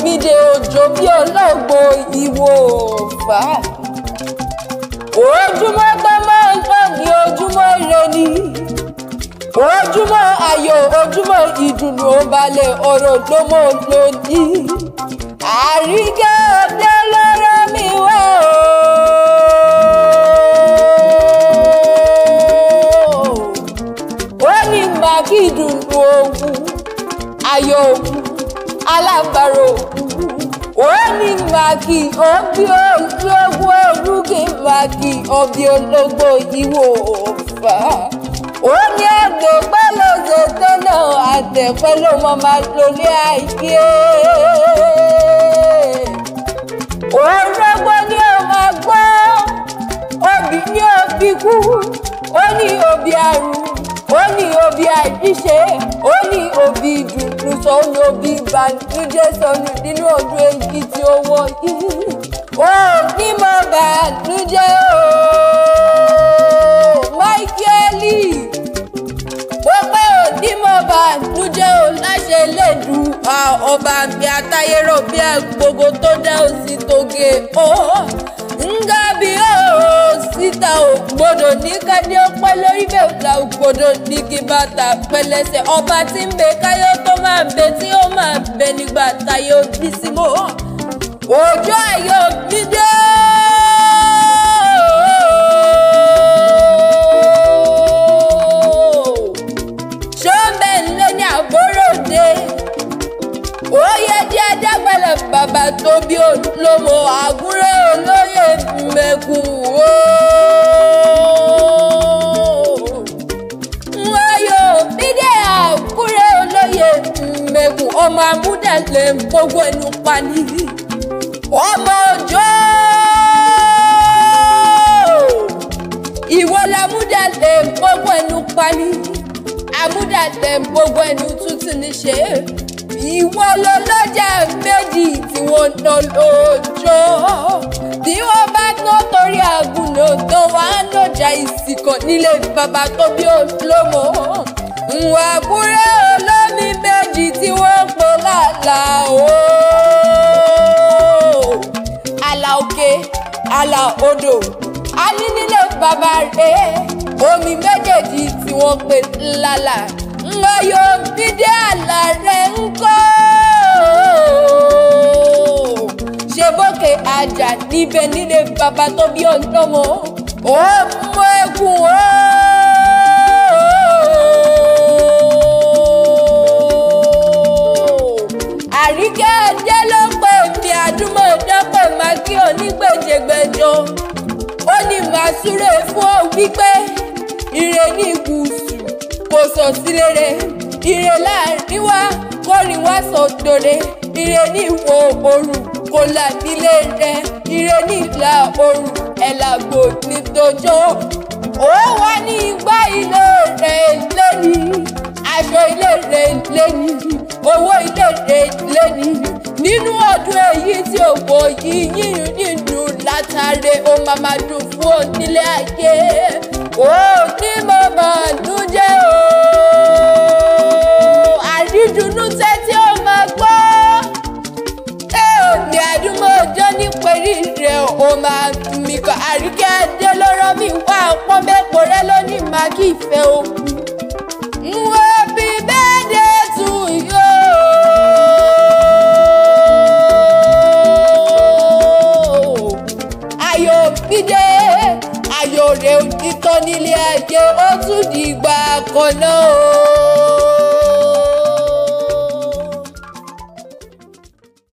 Mídé òjò bí olóògbò ìwò fà. Ojúmọ́ tó máa ń tọ́ ní ojúmọ́ ire ni. Ojúmọ́ ayọ̀, ojúmọ́ ìdùnnú balẹ̀ ọ̀rọ̀ ló mọ̀ lónìí. Àríkẹ́ ọdẹ lọ́rọ̀ mi wá o. Ó ní màkì ìdùnnú ògùn, ayọ̀ ògùn. Alábàárò òní màkì ọbí ológbò orúkè màkì ọbí ológbò ìwò ọ̀fà òní àgbẹ̀pẹ́ lọ́sẹ̀ tó náà àtẹ̀pẹ́ ló mọ máa lórí àìké òrógbó ni ó máa gbọ́ obì ní òbí kú ó ní òbí àrùn ó ní òbí àìjíṣe ó ní òbí ìdùnnú sọnù òbí ìbànújẹ́ sọnù nínú ọdún èyí tí ó wọ yìí ó ní mọ bànújẹ́ o Máíkẹ́lì ó pé ò ní mọ bànújẹ́ o láṣẹ lẹ́dùn ọba mi àtayérò bí gbogbo tó dá òsì tóge ó ngabi síta ògbódò ní kádé ọpẹ́ lórí bẹ́ẹ̀ la ògbódò ní kí bàtà pẹlẹsẹ ọba tí ń bẹ káyọ̀ tó máa bẹ tí ó máa bẹ nígbà táyọ̀ bí sí mọ́ òjò ayọ̀ mi dé. ṣọ́ọ̀bẹ̀ ńlẹ̀ ní àbúròdé ó yẹ díẹ̀ dágbàlẹ̀ bàbá tó bí olómo àgúrẹ́ olóyè mẹ́kù ó. Ayọ̀ Mídé Àkúrẹ́ olóyè mẹ́kù ọmọ amúdàlẹ̀ gbogbo ẹnu pani ọmọ òjò ìwọ lamúdàlẹ̀ gbogbo ẹnu pani amúdàlẹ̀ gbogbo ẹnu tútù níṣe ìwọ lọlọ́jà méjì tí wọ́n ná lójó tí wọ́n bá tó torí àgùnà tó wà lọ́jà ìsìnkàn nílé bàbá tó bí olómo ìwà àbúrẹ́ olómi méjì tí wọ́n pọ̀ lálà o àlà òkè àlà odò a ní nílé bàbá rẹ̀ omi méjèèjì tí wọ́n pè lálà. Ayọ̀ Mídé àlà rẹ̀ ń kọ́ ṣe bókè àjà níbẹ̀ nílé bàbá tó bí ọlọ́mọ ọmọ ẹkùn o. Àríkẹ́ ẹjẹ́ ló pè mí àdúmọ̀ dọ́pẹ̀ máa kí onígbèjègbèjọ ó ní màá súré fún ọ wípé ire ní gúúsù kò sọ sílé rẹ̀ ire láàrin wá kórìn wá sọdọ̀rẹ ire ní ìwọ̀ oòrùn kò là nílé rẹ̀ ire ní ìlà oòrùn ẹ̀làgbò nítòjọ́ ó wà ní igbá ilé rẹ̀ lẹ́ni aṣọ ilé rẹ̀ lẹ́ni owó ilé rẹ̀ lẹ́ni nínú ọdún èyí tí òpó yìí yíyún nínú látàrí ó máa dùn fún onílé ayé ó ní mo bànújẹ́ o àrídùnnú tẹ́tí ó máa gbọ́ ní àdúgbò ọjọ́ ní pẹ̀lú rẹ̀ ó máa mi kọ́ Àríkẹ́ adé lọ́rọ́ mi wá pọ́n mẹ́kọ̀ọ́ rẹ lónìí máa kí ìfẹ́ òkú. Happy birthday to you. Ayọ̀ Mídé ayọ̀ rẹ̀ òtítọ́ nílé ayé ó tún dìgbà kan náà.